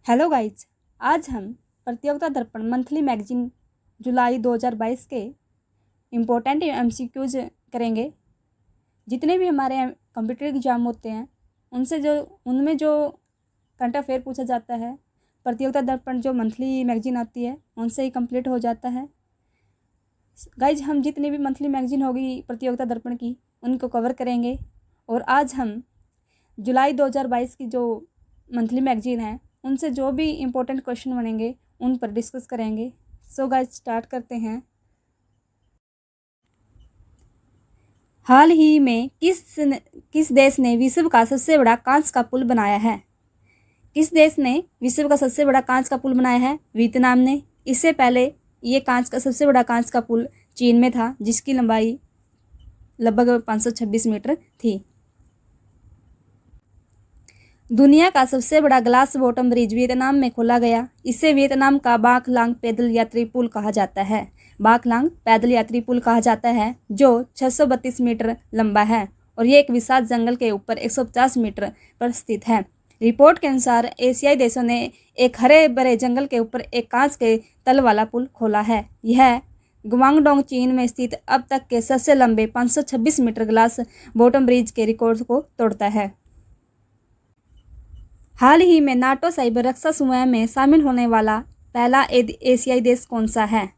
Hello guys, आज हम प्रतियोगिता दर्पण मंथली मैगजीन जुलाई 2022 के इम्पोर्टेंट एमसीक्यूज करेंगे। जितने भी हमारे कंप्यूटर एग्जाम होते हैं उनमें जो करंट अफेयर पूछा जाता है, प्रतियोगिता दर्पण जो मंथली मैगजीन आती है उनसे ही कंप्लीट हो जाता है। गाइज, हम जितनी भी मंथली मैगजीन होगी प्रतियोगिता दर्पण की उनको कवर करेंगे और आज हम जुलाई 2022 की जो मंथली मैगजीन है उनसे जो भी इम्पोर्टेंट क्वेश्चन बनेंगे उन पर डिस्कस करेंगे। सो गाइस, स्टार्ट करते हैं। हाल ही में किस देश ने विश्व का सबसे बड़ा कांच का पुल बनाया है? किस देश ने विश्व का सबसे बड़ा कांच का पुल बनाया है? वियतनाम ने। इससे पहले ये सबसे बड़ा कांच का पुल चीन में था, जिसकी लंबाई लगभग 526 मीटर थी। दुनिया का सबसे बड़ा ग्लास बॉटम ब्रिज वियतनाम में खोला गया। इसे वियतनाम का बाक लांग पैदल यात्री पुल कहा जाता है। बाक लांग पैदल यात्री पुल कहा जाता है, जो 632 मीटर लंबा है और ये एक विशाल जंगल के ऊपर 150 मीटर पर स्थित है। रिपोर्ट के अनुसार एशियाई देशों ने एक हरे भरे जंगल के ऊपर एक कांच के तल वाला पुल खोला है। यह गुआंगडोंग चीन में स्थित अब तक के सबसे लंबे 526 मीटर ग्लास बॉटम ब्रिज के रिकॉर्ड को तोड़ता है। हाल ही में नाटो साइबर रक्षा समूह में शामिल होने वाला पहला एशियाई देश कौन सा है?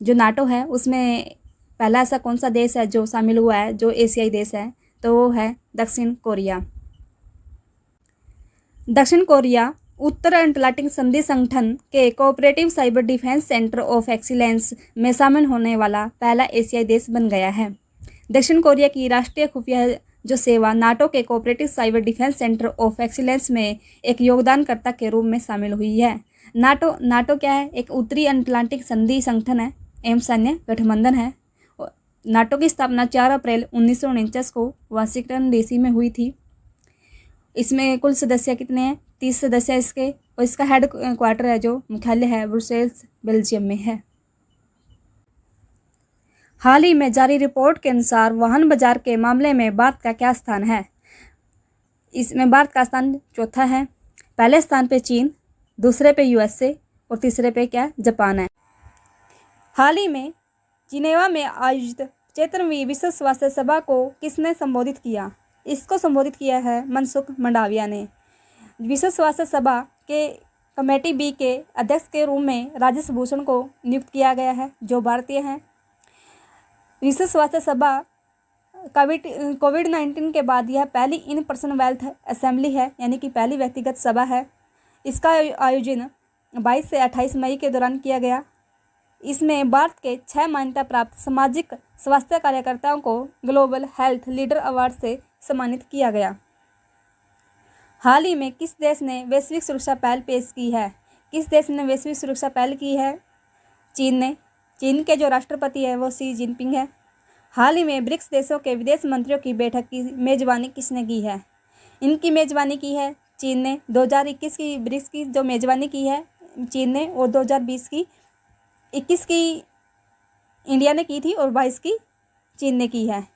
जो नाटो है उसमें पहला ऐसा कौन सा देश है जो शामिल हुआ है, जो एशियाई देश है? तो वो है दक्षिण कोरिया। दक्षिण कोरिया उत्तर अटलांटिक संधि संगठन के cooperative cyber defence centre of excellence में शामिल होने वाला पहला एशियाई देश बन गया है। दक्षिण कोरिया की राष्ट्रीय खुफिया जो सेवा नाटो के cooperative cyber defence centre of excellence में एक योगदानकर्ता के रूप में शामिल हुई है। नाटो क्या है? एक उत्तरी अटलांटिक संधि संगठन है एवं सैन्य गठबंधन है। नाटो की स्थापना 4 अप्रैल 1949 को वाशिंगटन डीसी में हुई थी। इसमें कुल सदस्य कितने हैं? 30 सदस्य इसके, और इसका हेड क्वार्टर है जो मुख्यालय है ब्रुसेल्स बेल्जियम में है। हाल ही में जारी रिपोर्ट के अनुसार वाहन बाजार के मामले में भारत का क्या स्थान है? इसमें भारत का स्थान चौथा है। पहले स्थान पे चीन, दूसरे पे यूएसए और तीसरे पे क्या? जापान है। हाल ही में जिनेवा में आयोजित 75वीं विश्व स्वास्थ्य सभा को किसने संबोधित किया? इसको संबोधित किया है मनसुख मंडाविया ने। विश्व स्वास्थ्य सभा के कमेटी बी के अध्यक्ष के रूप में राजेश भूषण को नियुक्त किया गया है, जो भारतीय हैं। विश्व स्वास्थ्य सभा कोविड-19 के बाद यह पहली इन पर्सन वेल्थ असेंबली है, यानी कि पहली व्यक्तिगत सभा है। इसका आयोजन 22 से 28 मई के दौरान किया गया। इसमें भारत के 6 मान्यता प्राप्त सामाजिक स्वास्थ्य कार्यकर्ताओं को ग्लोबल हेल्थ लीडर अवार्ड से सम्मानित किया गया। हाल ही में किस देश ने वैश्विक सुरक्षा पहल पेश की है? किस देश ने वैश्विक सुरक्षा पहल की है? चीन ने। चीन के जो राष्ट्रपति है वो शी जिनपिंग है। हाल ही में ब्रिक्स देशों के विदेश मंत्रियों की बैठक की मेजबानी किसने की है? इनकी मेजबानी की है चीन ने। 2021 की ब्रिक्स की जो मेजबानी की है चीन ने, और 2020 की 21 की इंडिया ने की थी और 22 की चीन ने की है।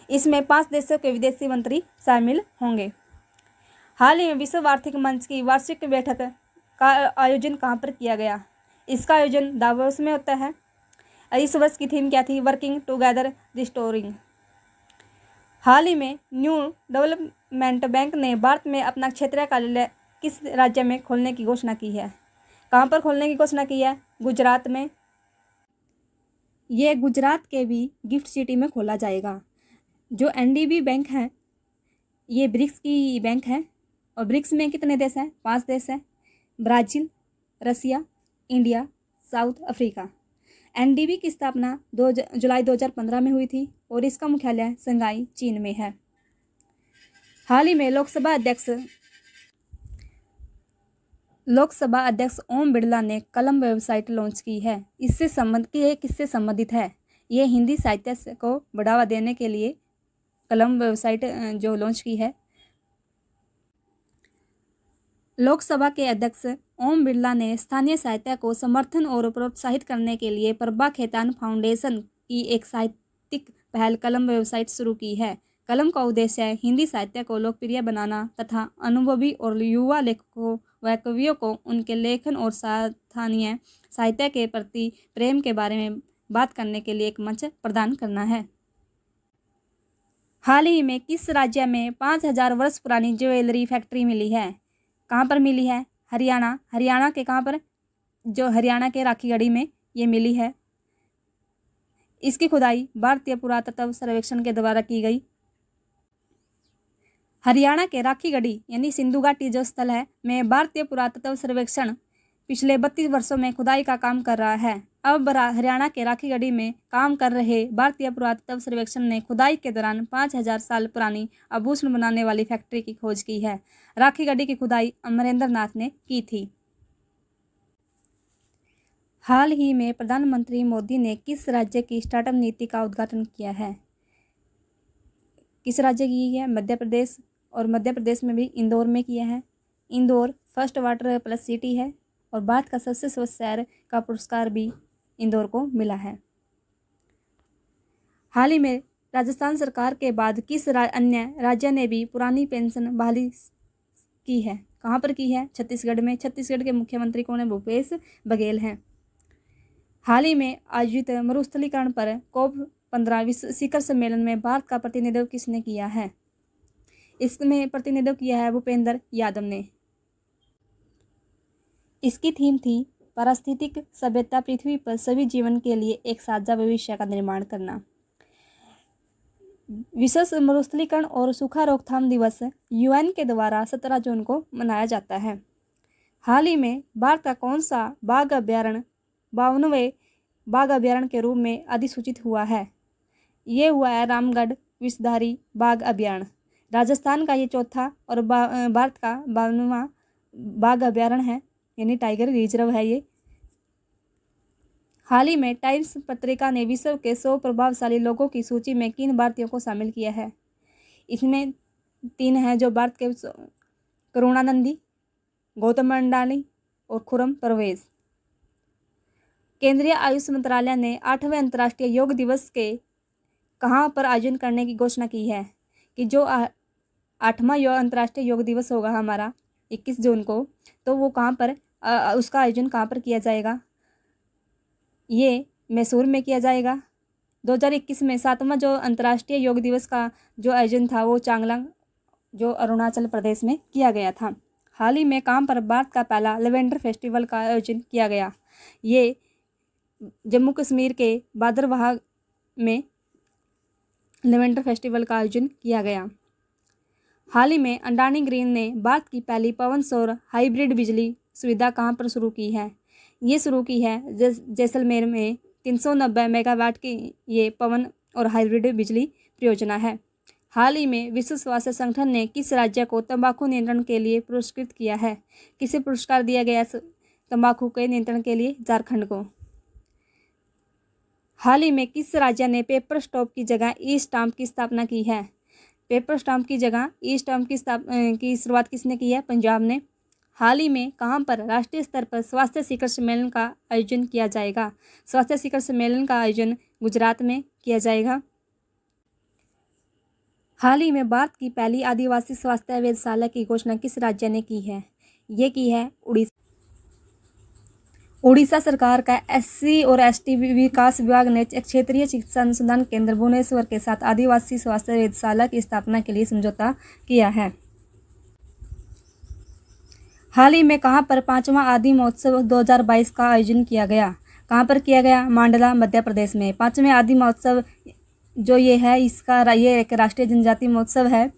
इसमें 5 देशों के विदेशी मंत्री शामिल होंगे। हाल ही में विश्व आर्थिक मंच की वार्षिक बैठक का आयोजन कहाँ पर किया गया? इसका आयोजन दावोस में होता है। इस वर्ष की थीम क्या थी? Working together restoring. हाल ही में न्यू डेवलपमेंट बैंक ने भारत में अपना क्षेत्रीय कार्यालय किस राज्य में खोलने की घोषणा की है? कहाँ पर खोलने की घोषणा की है? गुजरात में। ये गुजरात के भी गिफ्ट सिटी में खोला जाएगा। जो एनडीबी बैंक है ये ब्रिक्स की बैंक है, और ब्रिक्स में कितने देश हैं? 5 देश हैं। ब्राज़ील, रसिया, इंडिया, साउथ अफ्रीका। एनडीबी की स्थापना जुलाई 2015 में हुई थी और इसका मुख्यालय शंघाई, चीन में है। हाल ही में लोकसभा अध्यक्ष ओम बिरला ने कलम वेबसाइट लॉन्च की है। किससे संबंधित है? ये हिंदी साहित्य को बढ़ावा देने के लिए कलम वेबसाइट जो लॉन्च की है। लोकसभा के अध्यक्ष ओम बिरला ने स्थानीय साहित्य को समर्थन और प्रोत्साहित करने के लिए प्रभा खेतान फाउंडेशन की एक साहित्यिक पहल कलम वेबसाइट शुरू की है। कलम का उद्देश्य है हिंदी साहित्य को लोकप्रिय बनाना तथा अनुभवी और युवा लेखकों व कवियों को उनके लेखन और स्थानीय साहित्य के प्रति प्रेम के बारे में बात करने के लिए एक मंच प्रदान करना है। हाल ही में किस राज्य में 5000 वर्ष पुरानी ज्वेलरी फैक्ट्री मिली है? कहाँ पर मिली है? हरियाणा। हरियाणा के कहाँ पर? जो हरियाणा के राखीगढ़ी में ये मिली है। इसकी खुदाई भारतीय पुरातत्व सर्वेक्षण के द्वारा की गई। हरियाणा के राखीगढ़ी यानी सिंधु घाटी जो स्थल है में भारतीय पुरातत्व सर्वेक्षण पिछले 32 वर्षों में खुदाई का काम कर रहा है। अब हरियाणा के राखीगढ़ी में काम कर रहे भारतीय पुरातत्व सर्वेक्षण ने खुदाई के दौरान 5000 साल पुरानी आभूषण बनाने वाली फैक्ट्री की खोज की है। राखीगढ़ी की खुदाई अमरेंद्र नाथ ने की थी। हाल ही में प्रधानमंत्री मोदी ने किस राज्य की स्टार्टअप नीति का उद्घाटन किया है? किस राज्य की है? मध्य प्रदेश। और मध्य प्रदेश में भी इंदौर में किया है। Indore first water plus city है और भारत का सबसे स्वच्छ शहर का पुरस्कार भी इंदौर को मिला है। हाल ही में राजस्थान सरकार के बाद किस अन्य राज्य ने भी पुरानी पेंशन बहाली की है? कहाँ पर की है? छत्तीसगढ़ में। छत्तीसगढ़ के मुख्यमंत्री कौन है? भूपेश बघेल हैं। हाल ही में आयोजित मरुस्थलीकरण पर COP15 विश्व शिखर सम्मेलन में भारत का प्रतिनिधित्व किसने किया है? इसमें प्रतिनिधित्व किया है भूपेंद्र यादव ने। इसकी थीम थी पारिस्थितिक सभ्यता, पृथ्वी पर सभी जीवन के लिए एक साझा भविष्य का निर्माण करना। विश्व मरुस्थलीकरण और सूखा रोकथाम दिवस UN के द्वारा 17 जून को मनाया जाता है। हाल ही में भारत का कौन सा बाघ अभ्यारण्य 52वें बाघ अभ्यारण्य के रूप में अधिसूचित हुआ है? ये हुआ है रामगढ़ विषधारी बाघ अभ्यारण्य। राजस्थान का ये चौथा और भारत का 52वां बाघ अभ्यारण्य है यानी टाइगर रिजर्व है ये। हाल ही में टाइम्स पत्रिका ने विश्व के 100 प्रभावशाली लोगों की सूची में किन भारतीयों को शामिल किया है? इसमें 3 हैं जो भारत के करुणानंदी, गौतम अडानी और खुर्रम परवेज। केंद्रीय आयुष मंत्रालय ने 8वें अंतर्राष्ट्रीय योग दिवस के कहाँ पर आयोजन करने की घोषणा की है? कि जो 8वां अंतर्राष्ट्रीय योग दिवस होगा हमारा 21 जून को, तो वो कहाँ पर उसका आयोजन कहाँ पर किया जाएगा? ये मैसूर में किया जाएगा। 2021 में 7वां जो अंतर्राष्ट्रीय योग दिवस का जो आयोजन था वो चांगलांग जो अरुणाचल प्रदेश में किया गया था। हाल ही में कहाँ पर भारत का पहला लेवेंडर फेस्टिवल का आयोजन किया गया? ये जम्मू कश्मीर के भादरवाह में लेवेंडर फेस्टिवल का आयोजन किया गया। हाल ही में अडानी ग्रीन ने भारत की पहली पवन सौर हाइब्रिड बिजली सुविधा कहाँ पर शुरू की है? ये शुरू की है जैसलमेर में 390 मेगावाट की ये पवन और हाइब्रिड बिजली परियोजना है। हाल ही में विश्व स्वास्थ्य संगठन ने किस राज्य को तंबाकू नियंत्रण के लिए पुरस्कृत किया है? किसे पुरस्कार दिया गया तंबाकू के नियंत्रण के लिए? झारखंड को। हाल ही में किस राज्य ने पेपर स्टॉम्प की जगह ई स्टाम्प की स्थापना की है? पेपर स्टाम्प की जगह ई स्टाम्प की शुरुआत किसने की है? पंजाब ने। हाल ही में कहाँ पर राष्ट्रीय स्तर पर स्वास्थ्य शिखर सम्मेलन का आयोजन किया जाएगा? स्वास्थ्य शिखर सम्मेलन का आयोजन गुजरात में किया जाएगा। हाल ही में भारत की पहली आदिवासी स्वास्थ्य वेधशाला की घोषणा किस राज्य ने की है? ये की है उड़ीसा। उड़ीसा सरकार का SC और ST विकास विभाग ने क्षेत्रीय चिकित्सा अनुसंधान केंद्र भुवनेश्वर के साथ आदिवासी स्वास्थ्य वेधशाला की स्थापना के लिए समझौता किया है। हाल ही में कहाँ पर 5वां आदि महोत्सव 2022 का आयोजन किया गया? कहाँ पर किया गया? मांडला मध्य प्रदेश में। 5वें आदि महोत्सव जो ये है ये एक राष्ट्रीय जनजाति महोत्सव है।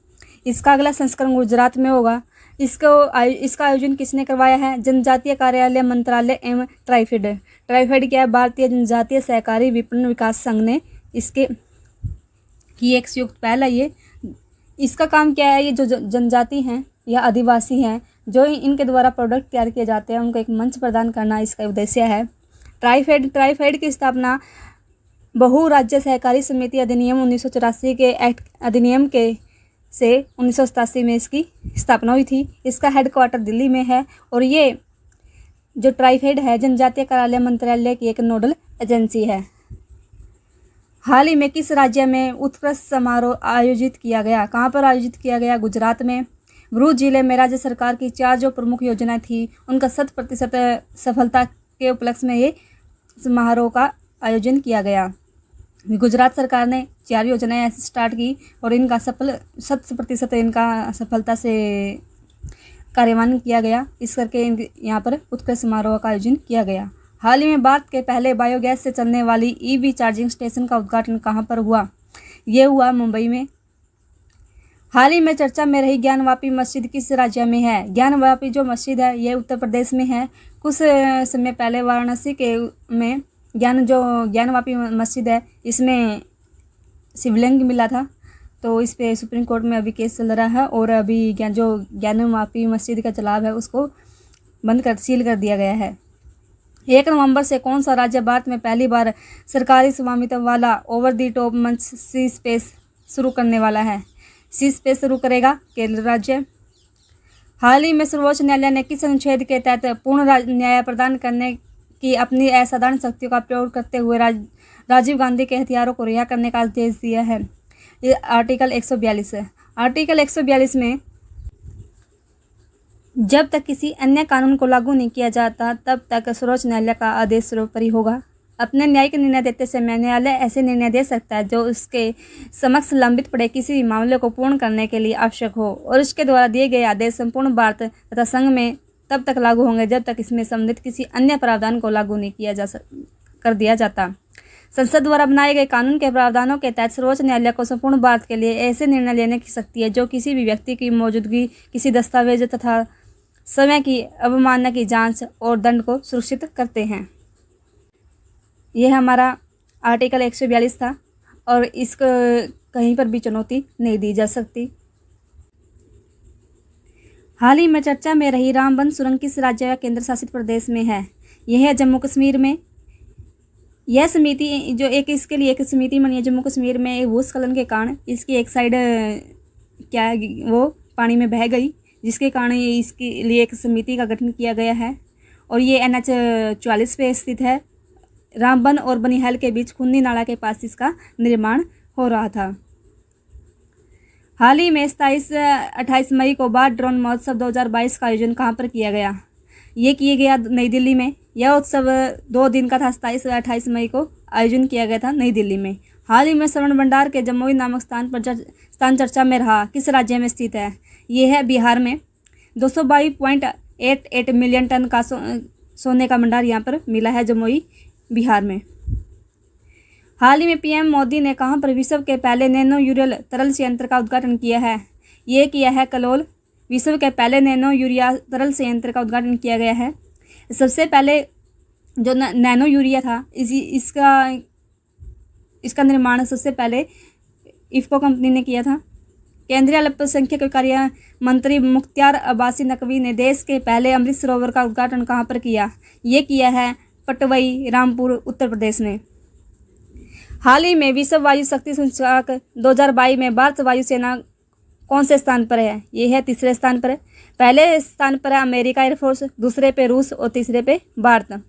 इसका अगला संस्करण गुजरात में होगा। इसका आयोजन किसने करवाया है? जनजातीय कार्यालय मंत्रालय एवं ट्राइफेड। ट्राइफेड क्या है? भारतीय जनजातीय सहकारी विपणन विकास संघ ने इसके की एक संयुक्त पहल है ये। इसका काम क्या है? ये जो जनजाति हैं या आदिवासी हैं जो इनके द्वारा प्रोडक्ट तैयार किए जाते हैं उनको एक मंच प्रदान करना इसका उद्देश्य है। ट्राइफेड की स्थापना बहु राज्य सहकारी समिति अधिनियम 1984 के एक्ट अधिनियम के से 1987 में इसकी स्थापना हुई थी। इसका हेडक्वार्टर दिल्ली में है और ये जो ट्राइफेड है जनजातीय कार्यालय मंत्रालय की एक नोडल एजेंसी है। हाल ही में किस राज्य में उत्कृष्ट समारोह आयोजित किया गया? कहाँ पर आयोजित किया गया? गुजरात में। भरूच जिले में राज्य सरकार की 4 जो प्रमुख योजनाएं थी उनका 100% सफलता के उपलक्ष्य में ये समारोह का आयोजन किया गया। गुजरात सरकार ने 4 योजनाएं ऐसे स्टार्ट की और इनका 100% इनका सफलता से कार्यान्वयन किया गया। इस करके यहाँ पर उत्कृष्ट समारोह का आयोजन किया गया। हाल ही में भारत के पहले बायोगैस से चलने वाली ईवी चार्जिंग स्टेशन का उद्घाटन कहाँ पर हुआ? ये हुआ मुंबई में। हाल ही में चर्चा में रही ज्ञानवापी मस्जिद किस राज्य में है? ज्ञानवापी जो मस्जिद है ये उत्तर प्रदेश में है। कुछ समय पहले वाराणसी के में ज्ञानवापी मस्जिद है इसमें शिवलिंग मिला था, तो इस पे सुप्रीम कोर्ट में अभी केस चल रहा है और अभी ज्ञानवापी मस्जिद का चलाव है उसको सील कर दिया गया है। 1 नवंबर से कौन सा राज्य भारत में पहली बार सरकारी स्वामित्व वाला ओवर द टॉप मंच सी स्पेस शुरू करने वाला है? सी स्पेस शुरू करेगा केरल राज्य। हाल ही में सर्वोच्च न्यायालय ने किस अनुच्छेद के तहत पूर्ण न्याय प्रदान करने की अपनी असाधारण शक्तियों का प्रयोग करते हुए राजीव गांधी के हथियारों को रिहा करने का आदेश दिया है? ये आर्टिकल 142 है। आर्टिकल 142 में जब तक किसी अन्य कानून को लागू नहीं किया जाता तब तक सर्वोच्च न्यायालय का आदेश सर्वोपरि होगा। अपने न्यायिक निर्णय देते समय न्यायालय ऐसे निर्णय दे सकता है जो उसके समक्ष लंबित पड़े किसी भी मामले को पूर्ण करने के लिए आवश्यक हो और उसके द्वारा दिए गए आदेश संपूर्ण भारत तथा संघ में तब तक लागू होंगे जब तक इसमें सम्मिलित किसी अन्य प्रावधान को लागू नहीं किया कर दिया जाता। संसद द्वारा बनाए गए कानून के प्रावधानों के तहत सर्वोच्च न्यायालय को संपूर्ण भारत के लिए ऐसे निर्णय लेने की शक्ति है जो किसी भी व्यक्ति की मौजूदगी, किसी दस्तावेज तथा समय की अवमानना की जांच और दंड को सुरक्षित करते हैं। यह हमारा आर्टिकल 142 था और इसको कहीं पर भी चुनौती नहीं दी जा सकती। हाल ही में चर्चा में रही रामबन सुरंग किस राज्य या केंद्र शासित प्रदेश में है? यह है जम्मू कश्मीर में। यह समिति जो इसके लिए एक समिति बनी है जम्मू कश्मीर में भूस्खलन के कारण इसकी एक साइड वो पानी में बह गई, जिसके कारण इसके लिए एक समिति का गठन किया गया है और ये NH 44 पे स्थित है। रामबन और बनिहाल के बीच खुन्नी नाला के पास इसका निर्माण हो रहा था। हाल ही में 27-28 मई को भारत ड्रोन महोत्सव 2022 का आयोजन कहाँ पर किया गया? ये किया गया नई दिल्ली में। यह उत्सव 2 दिन का था। 27 और 28 मई को आयोजन किया गया था नई दिल्ली में। हाल ही में स्वर्ण भंडार के जमुई नामक स्थान चर्चा में रहा, किस राज्य में स्थित है? ये है बिहार में। 222.88 मिलियन टन का सोने का भंडार यहाँ पर मिला है जमुई बिहार में। हाल ही में PM मोदी ने कहाँ पर विश्व के पहले नैनो यूरियल तरल संयंत्र का उद्घाटन किया है? ये किया है कलोल। विश्व के पहले नैनो यूरिया तरल संयंत्र का उद्घाटन किया गया है। सबसे पहले जो नैनो यूरिया था इसका निर्माण सबसे पहले इफ्को कंपनी ने किया था। केंद्रीय अल्पसंख्यक कार्य मंत्री मुख्तार अब्बासी नकवी ने देश के पहले अमृत सरोवर का उद्घाटन कहाँ पर किया? ये किया है पटवई रामपुर उत्तर प्रदेश में। हाल ही में विश्व वायु शक्ति सूचकांक 2022 में भारत वायुसेना कौन से स्थान पर है? ये है 3रे स्थान पर। पहले स्थान पर है अमेरिका एयरफोर्स, दूसरे पे रूस और तीसरे पे भारत।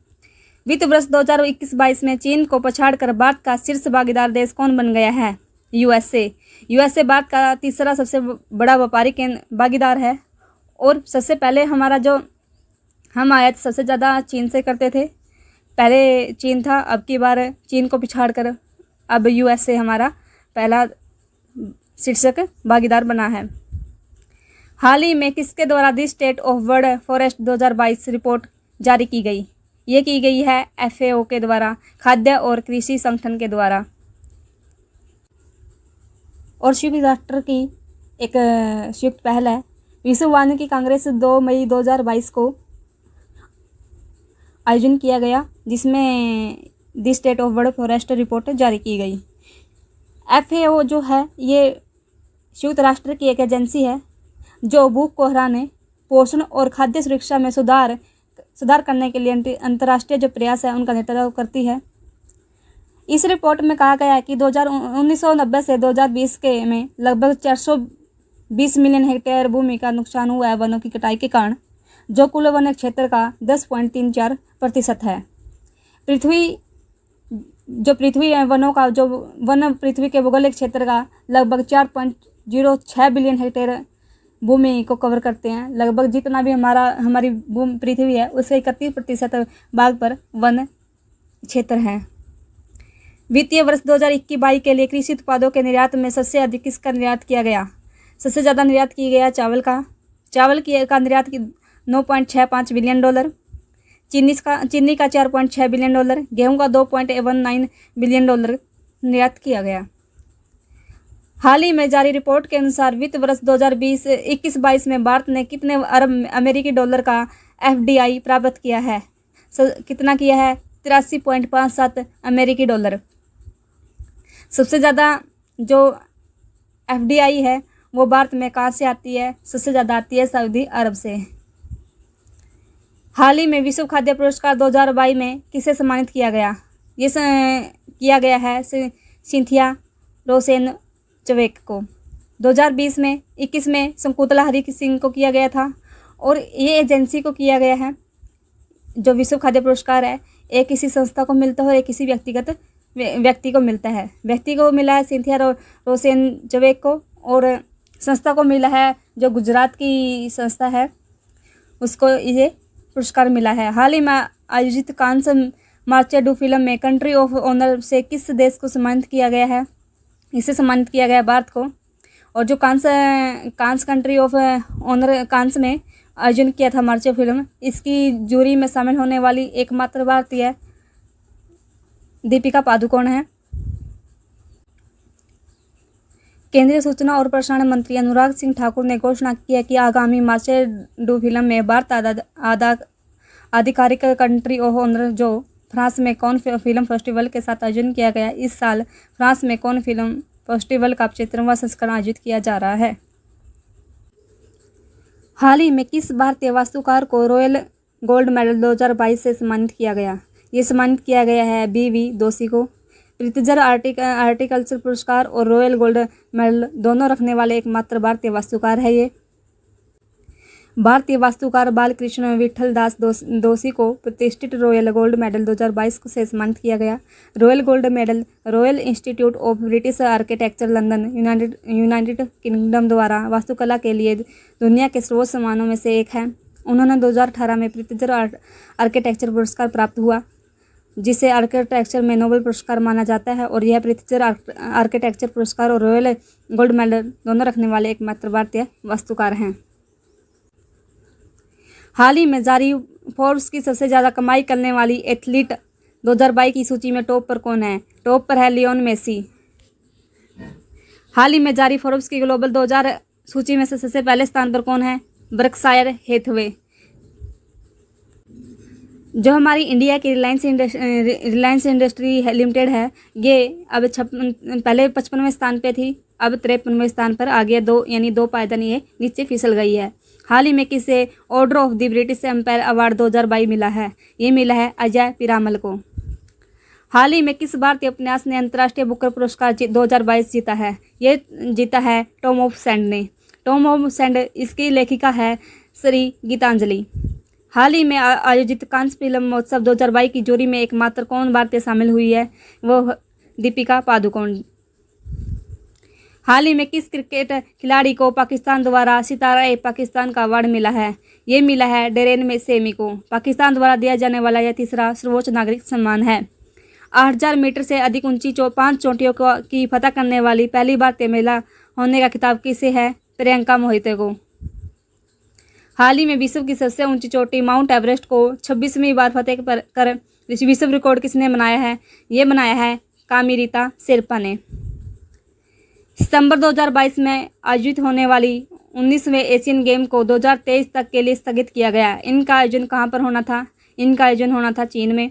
वित्त वर्ष 2021-22 में चीन को पछाड़कर भारत का शीर्ष भागीदार देश कौन बन गया है? यूएसए भारत का तीसरा सबसे बड़ा व्यापारिक भागीदार है और सबसे पहले हमारा जो हम आयात सबसे ज़्यादा चीन से करते थे। पहले चीन था, अब की बार चीन को पिछाड़कर अब यूएसए हमारा पहला शीर्षक भागीदार बना है। हाल ही में किसके द्वारा दी state of world forest 2022 report जारी की गई? ये की गई है FAO के द्वारा, खाद्य और कृषि संगठन के द्वारा। और संयुक्त राष्ट्र की एक संयुक्त पहल है। विश्व वानिकी कांग्रेस 2 मई 2022 को आयोजन किया गया, जिसमें दी state of world forest report जारी की गई। FAO जो है ये संयुक्त राष्ट्र की एक एजेंसी है जो भूख को हराने, पोषण और खाद्य सुरक्षा में सुधार करने के लिए अंतर्राष्ट्रीय जो प्रयास है उनका नेतृत्व करती है। इस रिपोर्ट में कहा गया है कि 1990 से 2020 के में लगभग 420 मिलियन हेक्टेयर भूमि का नुकसान हुआ है वनों की कटाई के कारण, जो कुल वन क्षेत्र का 10.34% है। पृथ्वी जो पृथ्वी वनों का जो वन पृथ्वी के भौगोलिक क्षेत्र का लगभग 4.06 बिलियन हेक्टेयर भूमि को कवर करते हैं। लगभग जितना भी हमारी भूमि पृथ्वी है उसके 31% भाग पर वन क्षेत्र है। वित्तीय वर्ष 2021-22 के लिए कृषि उत्पादों के निर्यात में सबसे अधिक किसका निर्यात किया गया? सबसे ज़्यादा निर्यात किया गया चावल का निर्यात 9.65 बिलियन डॉलर, चीनी का 4.6 बिलियन डॉलर, गेहूं का 2.19 बिलियन डॉलर निर्यात किया गया। हाल ही में जारी रिपोर्ट के अनुसार वित्त वर्ष 2021-22 में भारत ने कितने अरब अमेरिकी डॉलर का FDI प्राप्त किया है? कितना किया है? 83.57 अमेरिकी डॉलर। सबसे ज़्यादा जो FDI है वो भारत में कहाँ से आती है? सबसे ज़्यादा आती है सऊदी अरब से। हाल ही में विश्व खाद्य पुरस्कार 2022 में किसे सम्मानित किया गया? ये किया गया है सिंथिया रोसेनचवेक को। 2021 में शकुंतला हरि सिंह को किया गया था। और ये एजेंसी को किया गया है। जो विश्व खाद्य पुरस्कार है एक किसी संस्था को मिलता है और एक किसी व्यक्ति को मिलता है। व्यक्ति को मिला है सिंथिया रोसेनचवेक को और संस्था को मिला है जो गुजरात की संस्था है उसको ये पुरस्कार मिला है। हाल ही में आयोजित कांस मार्चे डू फिल्म में कंट्री ऑफ ऑनर से किस देश को सम्मानित किया गया है? इसे सम्मानित किया गया भारत को। और जो कांस कंट्री ऑफ ऑनर कांस में आयोजन किया था मार्चे फिल्म, इसकी जूरी में शामिल होने वाली एकमात्र भारतीय दीपिका पादुकोण है। केंद्रीय सूचना और प्रसारण मंत्री अनुराग सिंह ठाकुर ने घोषणा की है कि आगामी मार्चे डू फिल्म में भारत आधिकारिक कंट्री ऑफ ऑनर जो फ्रांस में कॉन फिल्म फेस्टिवल के साथ आयोजन किया गया। इस साल फ्रांस में कॉन फिल्म फेस्टिवल का 75वां संस्करण आयोजित किया जा रहा है। हाल ही में किस भारतीय वास्तुकार को रॉयल गोल्ड मेडल 2022 से सम्मानित किया गया? ये सम्मानित किया गया है BV दोषी को। प्रित्जर आर्टिकल्चर पुरस्कार और रॉयल गोल्ड मेडल दोनों रखने वाले एकमात्र भारतीय वास्तुकार है ये। भारतीय वास्तुकार बालकृष्ण विठल दास दोषी को प्रतिष्ठित रॉयल गोल्ड मेडल 2022 से सम्मानित किया गया। Royal gold medal royal institute of British architecture London United kingdom द्वारा वास्तुकला के लिए दुनिया के सर्वोच्च सम्मानों में से एक है। उन्होंने 2018 में प्रित्जर आर्किटेक्चर पुरस्कार प्राप्त हुआ जिसे आर्किटेक्चर में नोबेल पुरस्कार माना जाता है। और यह प्रित्जर आर्किटेक्चर पुरस्कार और रॉयल गोल्ड मेडल दोनों रखने वाले एकमात्र भारतीय वास्तुकार हैं। हाल ही में जारी फोर्ब्स की सबसे ज़्यादा कमाई करने वाली एथलीट 2022 की सूची में टॉप पर कौन है? टॉप पर है लियोन मेसी। हाल ही में जारी फोर्ब्स की ग्लोबल 2000 सूची में से सबसे पहले स्थान पर कौन है? Berkshire Hathaway. जो हमारी इंडिया की रिलायंस इंडस्ट्री लिमिटेड है ये अब पहले 55वें स्थान पे थी, अब 53वें स्थान पर आ गया। दो पायदान ये नीचे फिसल गई है। हाल ही में किसे order of the British Empire award 2022 मिला है? ये मिला है अजय पिरामल को। हाल ही में किस भारतीय उपन्यास ने अंतर्राष्ट्रीय बुकर पुरस्कार 2022 जीता है? ये जीता है टॉम ऑफ सैंड ने। टॉम ऑफ सैंड इसकी लेखिका है श्री गीतांजलि। हाल ही में आयोजित कांस फिल्म महोत्सव 2022 की जूरी में एकमात्र कौन भारतीय शामिल हुई है? वो दीपिका पादुकोण। हाल ही में किस क्रिकेट खिलाड़ी को पाकिस्तान द्वारा सितारा-ए-पाकिस्तान का अवार्ड मिला है? ये मिला है डेरेन सेमी को। पाकिस्तान द्वारा दिया जाने वाला यह तीसरा सर्वोच्च नागरिक सम्मान है। 8000 मीटर से अधिक ऊंची 5 चोटियों की फतह करने वाली पहली भारतीय महिला होने का खिताब किसे है? प्रियंका मोहिते को। हाल ही में विश्व की सबसे ऊंची चोटी माउंट एवरेस्ट को 26वीं बार फतेह कर विश्व रिकॉर्ड किसने बनाया है? ये बनाया है कामिरीता शेरपा ने। सितंबर 2022 में आयोजित होने वाली 19वें एशियन गेम को 2023 तक के लिए स्थगित किया गया। इनका आयोजन कहाँ पर होना था? इनका आयोजन होना था चीन में।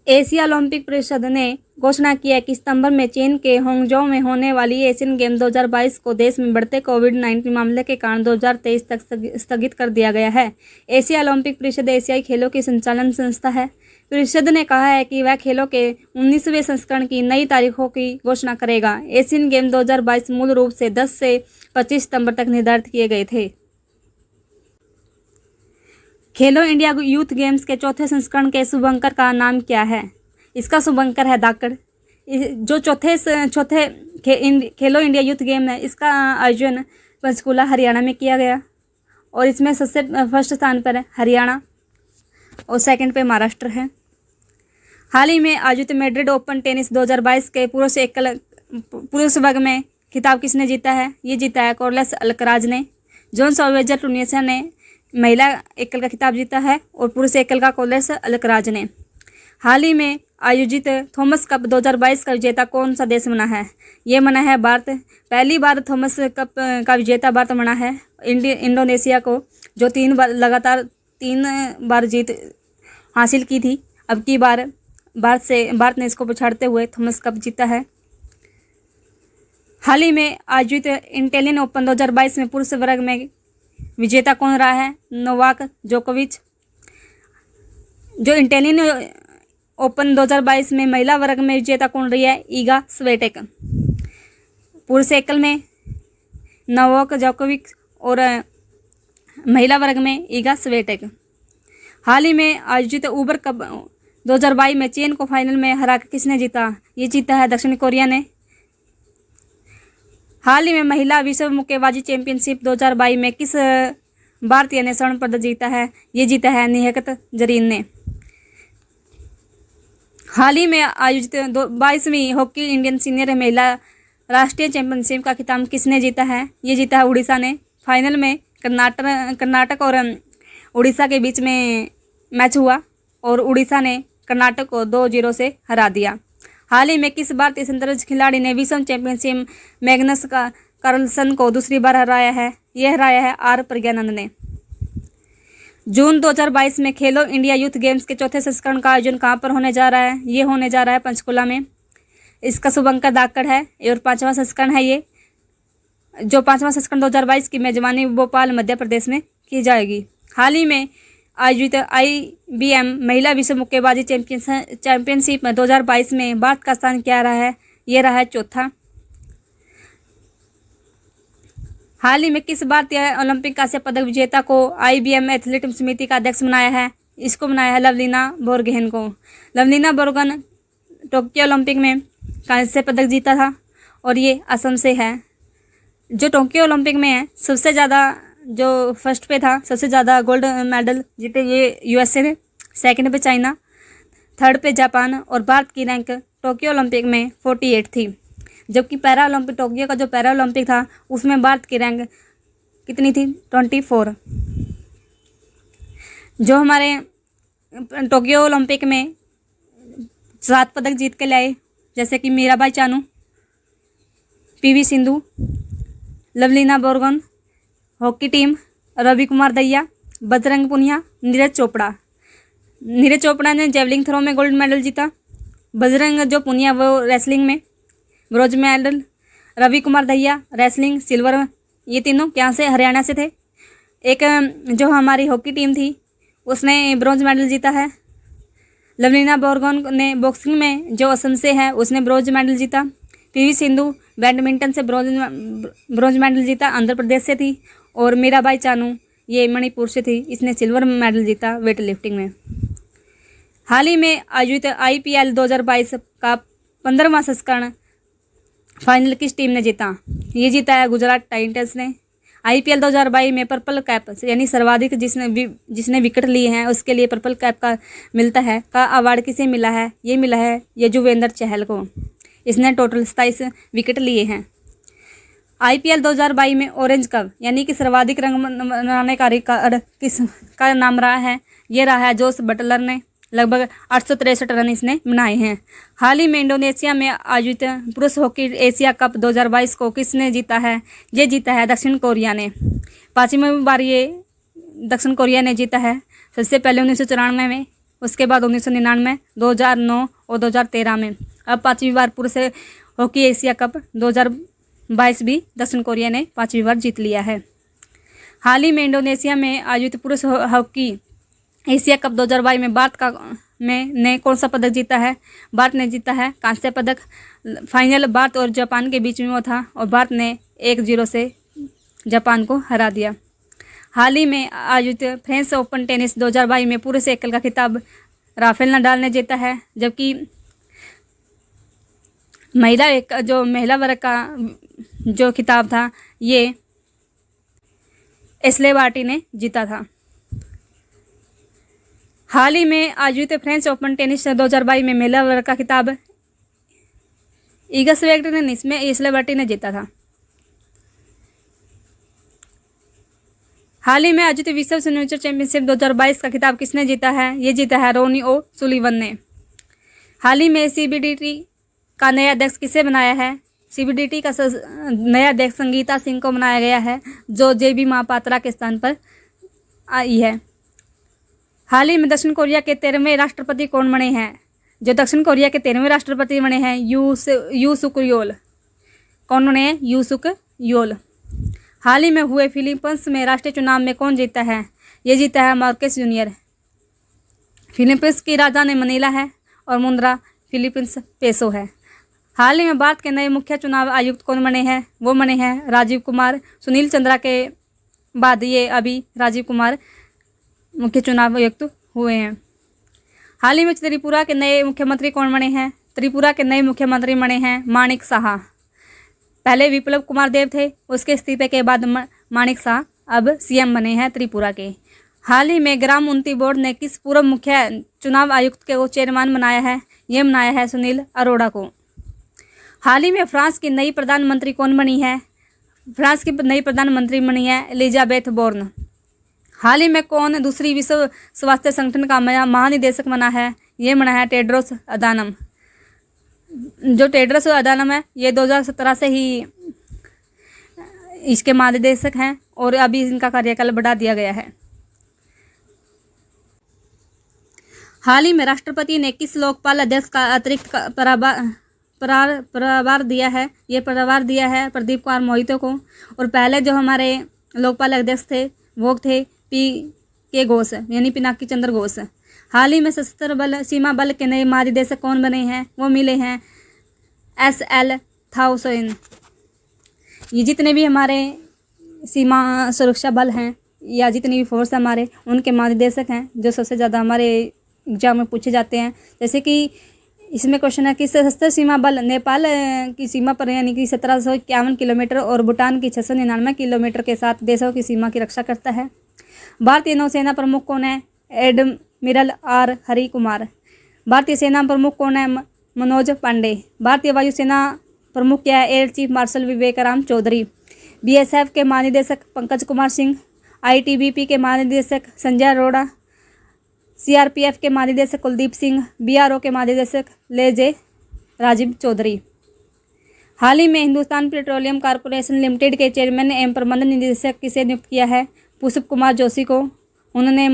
एशिया ओलंपिक परिषद ने घोषणा की है कि सितंबर में चीन के होंगजो में होने वाली एशियन गेम 2022 को देश में बढ़ते कोविड-19 मामले के कारण 2023 तक स्थगित कर दिया गया है। एशिया ओलंपिक परिषद एशियाई खेलों की संचालन संस्था है। परिषद ने कहा है कि वह खेलों के 19वें संस्करण की नई तारीखों की घोषणा करेगा। एशियन गेम 2022 मूल रूप से 10 से 25 सितंबर तक निर्धारित किए गए थे। खेलो इंडिया यूथ गेम्स के चौथे संस्करण के शुभंकर का नाम क्या है? इसका शुभंकर है दाकड़। जो चौथे खेलो इंडिया यूथ गेम है, इसका आयोजन पंचकुला हरियाणा में किया गया और इसमें सबसे फर्स्ट स्थान पर है हरियाणा और सेकंड पे महाराष्ट्र है। हाल ही में आयोजित मैड्रिड ओपन टेनिस 2022 के पुरुष वर्ग में खिताब किसने जीता है? ये जीता है कार्लोस अल्कराज ने। जोन्स ऑवेजर टूनिसिया ने महिला एकल का खिताब जीता है और पुरुष एकल का कार्लोस अल्कराज ने। हाल ही में आयोजित थॉमस कप 2022 का विजेता कौन सा देश बना है? ये बना है भारत। पहली बार थॉमस कप का विजेता भारत बना है इंडोनेशिया को, जो लगातार तीन बार जीत हासिल की थी। अब की बार भारत ने इसको पछाड़ते हुए थॉमस कप जीता है। हाल ही में आयोजित इटालियन ओपन 2022 में पुरुष वर्ग में विजेता कौन रहा है? नोवाक जोकोविच। जो इटालियन ओपन 2022 में महिला वर्ग में विजेता कौन रही है? ईगा स्वेटेक। पुरुष एकल में नोवाक जोकोविच और महिला वर्ग में ईगा स्वेटेक। हाल ही में आयोजित उबर कप 2022 में चीन को फाइनल में हरा किसने जीता? ये जीता है दक्षिण कोरिया ने। हाल ही में महिला विश्व मुक्केबाजी चैंपियनशिप 2022 में किस भारतीय ने स्वर्ण पदक जीता है? ये जीता है निहकत जरीन ने। हाल ही में आयोजित 22वीं हॉकी इंडियन सीनियर महिला राष्ट्रीय चैंपियनशिप का खिताब किसने जीता है? ये जीता है उड़ीसा ने। फाइनल में कर्नाटक और उड़ीसा के बीच में मैच हुआ और उड़ीसा ने कर्नाटक को 2-0 से हरा दिया। हाल ही में किस भारतीय शतरंज खिलाड़ी ने विश्व चैंपियनशिप मैग्नस कार्लसन को दूसरी बार हराया है? यह हराया है आर प्रज्ञानंद ने। जून 2022 में खेलो इंडिया यूथ गेम्स के चौथे संस्करण का आयोजन कहाँ पर होने जा रहा है? ये होने जा रहा है पंचकुला में। इसका शुभंकर दाकड़ है और 5वां संस्करण है ये। जो 5वां संस्करण 2022 की मेजबानी भोपाल मध्य प्रदेश में की जाएगी। हाल ही में आयोजित IBM महिला विश्व मुक्केबाजी चैंपियनशिप में 2022 में भारत का स्थान क्या रहा है? ये रहा है चौथा। हाल ही में किस भारतीय ओलंपिक कांस्य पदक विजेता को IBM एथलीट समिति का अध्यक्ष बनाया है? इसको बनाया है लवलीना बोरगोहेन को। लवलीना बोरगोहेन टोक्यो ओलंपिक में कांस्य पदक जीता था और ये असम से है। जो टोक्यो ओलंपिक में है सबसे ज़्यादा जो फर्स्ट पे था, सबसे ज़्यादा गोल्ड मेडल जीते ये USA ने, सेकंड पे चाइना, थर्ड पे जापान और भारत की रैंक टोक्यो ओलंपिक में 48 थी। जबकि टोक्यो का जो पैरा ओलंपिक था उसमें भारत की रैंक कितनी थी? 24। जो हमारे टोक्यो ओलंपिक में 7 पदक जीत के लाए, जैसे कि Mirabai Chanu, PV Sindhu, Lovlina Borgohain, hockey team Ravi Kumar Dahiya, Bajrang Punia, Neeraj Chopra ने जेवलिंग थ्रो में गोल्ड मेडल जीता। बजरंग जो पुनिया वो रेसलिंग में bronze medal, Ravi Kumar Dahiya wrestling silver. ये तीनों क्या से? हरियाणा से थे। एक जो हमारी हॉकी टीम थी उसने ब्रॉन्ज मेडल जीता है। लवलीना बोरगोहेन ने बॉक्सिंग में जो असम से है उसने ब्रॉन्ज मेडल जीता। PV सिंधु बैडमिंटन से ब्रॉन्ज मेडल जीता, आंध्र प्रदेश से थी। और मीराबाई चानू ये मणिपुर से थी, इसने सिल्वर मेडल जीता वेट लिफ्टिंग में। हाल ही में आयोजित IPL 2022 का 15वां संस्करण फाइनल किस टीम ने जीता? ये जीता है गुजरात टाइटंस ने। IPL 2022 में पर्पल कैप यानी सर्वाधिक जिसने विकेट लिए हैं उसके लिए पर्पल कैप का मिलता है का अवार्ड किसे मिला है? ये मिला है यजुवेंद्र चहल को। इसने टोटल 27 विकेट लिए हैं। IPL 2022 में ऑरेंज कप यानी कि सर्वाधिक रन बनाने का रिकॉर्ड किसका नाम रहा है? ये रहा है जोस बटलर ने। लगभग 863 रन इसने बनाए हैं। हाल ही में इंडोनेशिया में आयोजित पुरुष हॉकी एशिया कप 2022 को किसने जीता है? ये जीता है दक्षिण कोरिया ने। 5वीं बार ये दक्षिण कोरिया ने जीता है। सबसे पहले 1994 में, उसके बाद 1999, 2009 और 2013 में। अब 5वीं बार पुरुष हॉकी एशिया कप 2022 भी दक्षिण कोरिया ने 5वीं बार जीत लिया है। हाल ही में इंडोनेशिया में आयोजित पुरुष हॉकी एशिया कप 2022 में भारत ने कौन सा पदक जीता है? भारत ने जीता है कांस्य पदक। फाइनल भारत और जापान के बीच में वो था और भारत ने 1-0 से जापान को हरा दिया। हाल ही में आयोजित फ्रेंच ओपन टेनिस 2022 में पुरुष एकल का खिताब राफेल नडाल ने जीता है, जबकि महिला वर्ग का जो खिताब था ये एशले बार्टी ने जीता था। हाल ही में आयोजित फ्रेंच ओपन टेनिस 2022 में महिला वर्ग का खिताब इगा स्वीटोलिन में एशले बार्टी ने जीता था। हाल ही में आयोजित विश्व स्नूकर चैंपियनशिप 2022 का खिताब किसने जीता है? ये जीता है रोनी ओ सुलिवन ने। हाल ही में सीबीडीटी का नया अध्यक्ष किसे बनाया है? सीबीडीटी का नया अध्यक्ष संगीता सिंह को बनाया गया है, जो जेबी महापात्रा के स्थान पर आई है। हाल ही में दक्षिण कोरिया के 13वें राष्ट्रपति कौन बने हैं? जो दक्षिण कोरिया के 13वें राष्ट्रपति बने हैं यू सुक योल। कौन बने हैं? यू सुक योल। हाल ही में हुए फिलीपींस में राष्ट्रीय चुनाव में कौन जीता है? ये जीता है मार्केस जूनियर। फिलीपींस की राजधानी मनीला है और मुद्रा फिलीपींस पेसो है। हाल ही में भारत के नए मुख्य चुनाव आयुक्त कौन बने हैं? वो बने हैं राजीव कुमार। सुनील चंद्रा के बाद ये अभी राजीव कुमार मुख्य चुनाव आयुक्त हुए हैं। हाल ही में त्रिपुरा के नए मुख्यमंत्री कौन बने हैं? त्रिपुरा के नए मुख्यमंत्री बने हैं माणिक साहा। पहले विप्लव कुमार देव थे, उसके इस्तीफे के बाद माणिक शाह अब सीएम बने हैं त्रिपुरा के। हाल ही में ग्राम उन्नति बोर्ड ने किस पूर्व मुख्य चुनाव आयुक्त को चेयरमैन बनाया है? ये बनाया है सुनील अरोड़ा को। हाल ही में फ्रांस की नई प्रधानमंत्री कौन बनी है? फ्रांस की नई प्रधानमंत्री बनी है एलिजाबेथ बोर्न। हाल ही में कौन दूसरी विश्व स्वास्थ्य संगठन का महानिदेशक बना है? ये बना है टेड्रोस अदानम। जो टेड्रोस अदानम है ये 2017 से ही इसके महानिदेशक हैं और अभी इनका कार्यकाल बढ़ा दिया गया है। हाल ही में राष्ट्रपति ने किस लोकपाल अध्यक्ष का अतिरिक्त प्रभार दिया है? ये प्रभार दिया है प्रदीप कुमार मोहितो को। और पहले जो हमारे लोकपाल अध्यक्ष थे वो थे पी.के. घोष यानी पिनाकी चंद्र घोष। हाल ही में सशस्त्र बल सीमा बल के नए महानिदेशक कौन बने हैं? वो मिले हैं S.L. थाउसेन। ये जितने भी हमारे सीमा सुरक्षा बल हैं या जितनी भी फोर्स हमारे उनके महानिदेशक हैं, जो सबसे ज़्यादा हमारे एग्जाम में पूछे जाते हैं। जैसे कि इसमें क्वेश्चन है कि सशस्त्र सीमा बल नेपाल की सीमा पर यानी कि 1751 किलोमीटर और भूटान की 699 किलोमीटर के साथ देशों की सीमा की रक्षा करता है। भारतीय नौसेना प्रमुख कौन है? Admiral R. हरि कुमार। भारतीय सेना प्रमुख कौन है? मनोज पांडे। भारतीय वायुसेना प्रमुख क्या है? Air chief marshal Vivek Ram Chaudhari. BSF के महानिदेशक पंकज कुमार सिंह। ITBP के महानिदेशक संजय अरोड़ा। CRPF के महानिदेशक कुलदीप सिंह। BRO के महानिदेशक लेजे राजीव चौधरी। हाल ही में हिंदुस्तान पेट्रोलियम कॉर्पोरेशन लिमिटेड के चेयरमैन एवं प्रबंध निदेशक किसे नियुक्त किया है? पुष्प कुमार जोशी को। उन्होंने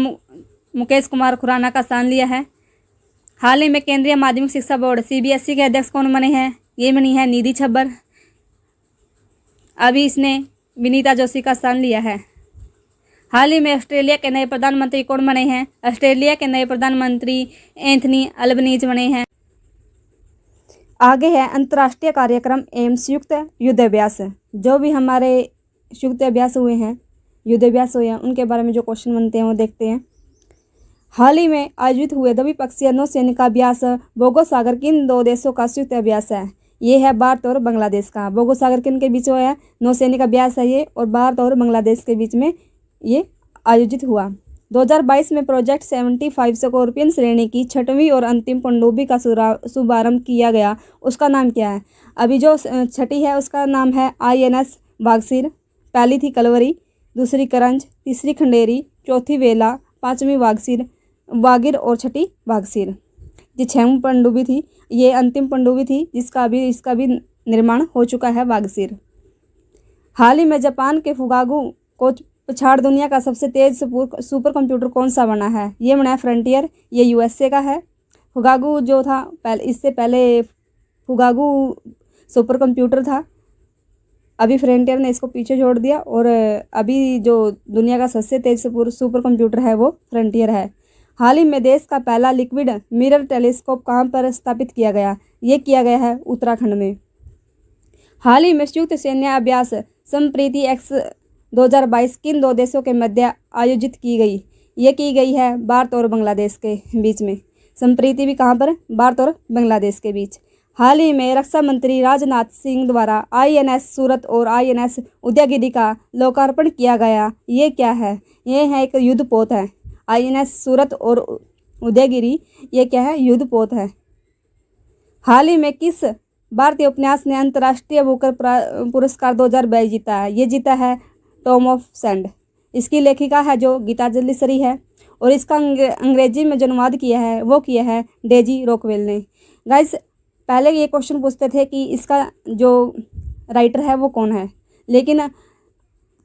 मुकेश कुमार खुराना का स्थान लिया है। हाल ही में केंद्रीय माध्यमिक शिक्षा बोर्ड CBSE के अध्यक्ष कौन बने हैं? ये बनी है निधि छब्बर। अभी इसने विनीता जोशी का स्थान लिया है। हाल ही में ऑस्ट्रेलिया के नए प्रधानमंत्री कौन बने हैं? ऑस्ट्रेलिया के नए प्रधानमंत्री एंथनी अल्बनीज बने हैं। आगे है अंतर्राष्ट्रीय कार्यक्रम एवं संयुक्त युद्धाभ्यास। जो भी हमारे संयुक्त अभ्यास हुए हैं, युद्धाभ्यास हुए हैं, उनके बारे में जो क्वेश्चन बनते हैं वो देखते हैं। हाल ही में आयोजित हुए द्विपक्षीय नौसैनिक अभ्यास बोगो सागर किन दो देशों का संयुक्त अभ्यास है? ये है भारत और बांग्लादेश का। बोगो सागर किन के बीच हुआ है? नौसैनिक अभ्यास है ये, और भारत और बांग्लादेश के बीच में ये आयोजित हुआ। 2022 में प्रोजेक्ट 75 स्कॉर्पियन श्रेणी की छठवीं और अंतिम पनडुब्बी का शुभारंभ किया गया। उसका नाम क्या है? अभी जो छठी है उसका नाम है INS बागसीर। पहली थी कलवरी, दूसरी करंज, तीसरी खंडेरी, चौथी वेला, पांचवी वागिर और छठी वागसीर। ये 6वीं पनडुब्बी थी, ये अंतिम पनडुब्बी थी इसका भी निर्माण हो चुका है, वागसीर। हाल ही में जापान के फुगागू को पछाड़ दुनिया का सबसे तेज सुपर कंप्यूटर कौन सा बना है? ये बना है फ्रंटियर। ये USA का है। फुगागू जो था इससे पहले फुगागू सुपर कंप्यूटर था, अभी फ्रंटियर ने इसको पीछे छोड़ दिया, और अभी जो दुनिया का सबसे तेज सुपर कंप्यूटर है वो फ्रंटियर है। हाल ही में देश का पहला लिक्विड मिरर टेलीस्कोप कहाँ पर स्थापित किया गया? ये किया गया है उत्तराखंड में। हाल ही में संयुक्त सैन्य अभ्यास संप्रीति 2022 किन दो देशों के मध्य आयोजित की गई? ये की गई है भारत और बांग्लादेश के बीच में। संप्रीति भी कहाँ पर? भारत और बांग्लादेश के बीच। हाल ही में रक्षा मंत्री राजनाथ सिंह द्वारा INS सूरत और INS उदयगिरि का लोकार्पण किया गया। ये क्या है? ये है एक युद्धपोत है। INS सूरत और उदयगिरि ये क्या है? युद्धपोत है। हाल ही में किस भारतीय उपन्यास ने अंतर्राष्ट्रीय बुकर पुरस्कार 2022 जीता है? ये जीता है टॉम ऑफ सैंड। इसकी लेखिका है जो गीतांजलि सरी है और इसका अंग्रेजी में जो अनुवाद किया है वो किया है डेजी रॉकवेल ने। गाइस पहले ये क्वेश्चन पूछते थे कि इसका जो राइटर है वो कौन है, लेकिन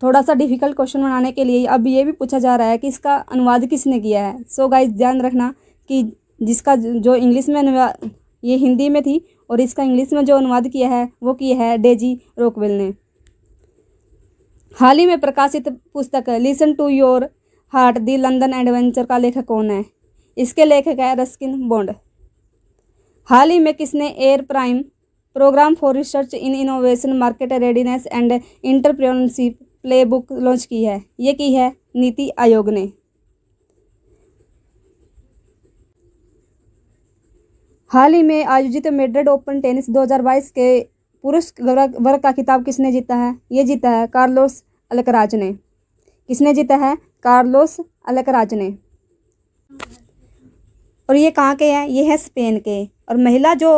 थोड़ा सा डिफिकल्ट क्वेश्चन बनाने के लिए अब ये भी पूछा जा रहा है कि इसका अनुवाद किसने किया है। सो गाइस ध्यान रखना कि जिसका जो इंग्लिश में अनुवाद, ये हिंदी में थी और इसका इंग्लिश में जो अनुवाद किया है वो किया है डेजी रॉकवेल ने। हाल ही में प्रकाशित पुस्तक listen to your heart the London adventure का लेखक कौन है? इसके लेखक है रस्किन बॉन्ड। हाल ही में किसने air prime programme for research in innovation market readiness and entrepreneurship playbook launch की है? ये की है नीति आयोग ने। हाल ही में आयोजित मैड्रिड ओपन टेनिस 2022 के पुरुष वर्ग का खिताब किसने जीता है? ये जीता है कार्लोस अल्कराज ने। किसने जीता है? कार्लोस अल्कराज ने। और ये कहाँ के हैं? ये है स्पेन के। और महिला जो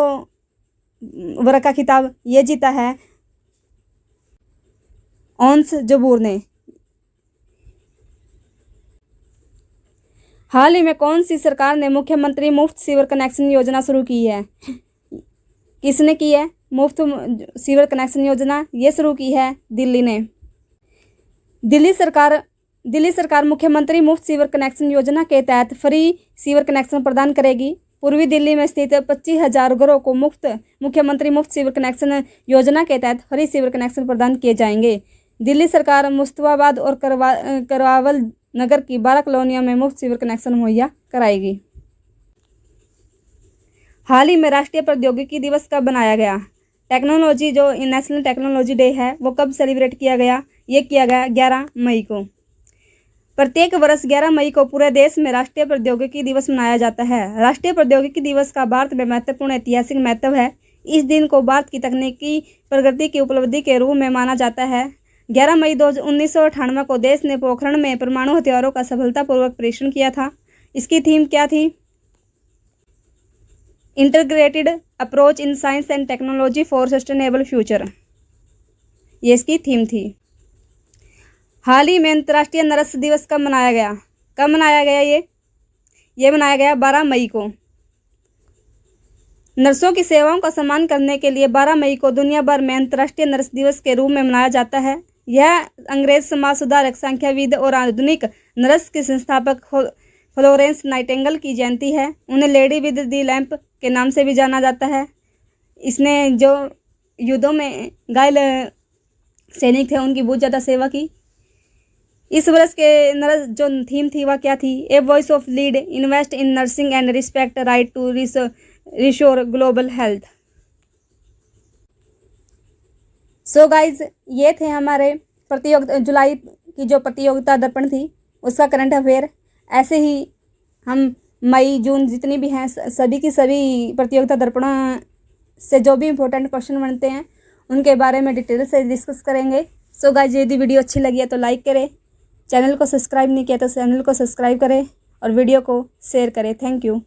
वर्ग का खिताब ये जीता है ऑन्स जबूर ने। हाल ही में कौन सी सरकार ने मुख्यमंत्री मुफ्त सीवर कनेक्शन योजना शुरू की है? किसने की है मुफ्त सीवर कनेक्शन योजना? ये शुरू की है दिल्ली ने। दिल्ली सरकार मुख्यमंत्री मुफ्त सीवर कनेक्शन योजना के तहत फ्री सीवर कनेक्शन प्रदान करेगी। पूर्वी दिल्ली में स्थित 25,000 घरों को मुख्यमंत्री मुफ्त सीवर कनेक्शन योजना के तहत फ्री सीवर कनेक्शन प्रदान किए जाएंगे। दिल्ली सरकार मुस्तफाबाद और करवावल नगर की 12 कॉलोनियों में मुफ्त सीवर कनेक्शन मुहैया कराएगी। हाल ही में राष्ट्रीय प्रौद्योगिकी दिवस कब बनाया गया? टेक्नोलॉजी जो नेशनल टेक्नोलॉजी डे है वो कब सेलिब्रेट किया गया? ये किया गया 11 मई को। प्रत्येक वर्ष 11 मई को पूरे देश में राष्ट्रीय प्रौद्योगिकी दिवस मनाया जाता है। राष्ट्रीय प्रौद्योगिकी दिवस का भारत में महत्वपूर्ण ऐतिहासिक महत्व है। इस दिन को भारत की तकनीकी प्रगति की उपलब्धि के रूप में माना जाता है। 11 मई 1998 को देश ने पोखरण में परमाणु हथियारों का सफलतापूर्वक परीक्षण किया था। इसकी थीम क्या थी? Integrated approach in science and technology for sustainable future, ये इसकी थीम थी। हाल ही में अंतर्राष्ट्रीय नर्स दिवस कब मनाया गया? कब मनाया गया? ये मनाया गया 12 मई को। नर्सों की सेवाओं का सम्मान करने के लिए 12 मई को दुनिया भर में अंतर्राष्ट्रीय नर्स दिवस के रूप में मनाया जाता है। यह अंग्रेज समाज सुधारक, संख्याविद और आधुनिक नर्स की संस्थापक फ्लोरेंस नाइटिंगेल की जयंती है। उन्हें लेडी विद द लैंप के नाम से भी जाना जाता है। इसने जो युद्धों में घायल सैनिक थे उनकी बहुत ज़्यादा सेवा की। इस वर्ष के नर्स जो थीम थी वह क्या थी? A voice of lead, invest in nursing and respect right to ensure global health. So guys ये थे हमारे जुलाई की जो प्रतियोगिता दर्पण थी उसका करंट अफेयर। ऐसे ही हम मई जून जितनी भी हैं सभी की सभी प्रतियोगिता दर्पणों से जो भी इम्पोर्टेंट क्वेश्चन बनते हैं उनके बारे में डिटेल से डिस्कस करेंगे। सो गाइज यदि वीडियो अच्छी लगी है तो लाइक करें, चैनल को सब्सक्राइब नहीं किया तो चैनल को सब्सक्राइब करें और वीडियो को शेयर करें। Thank you.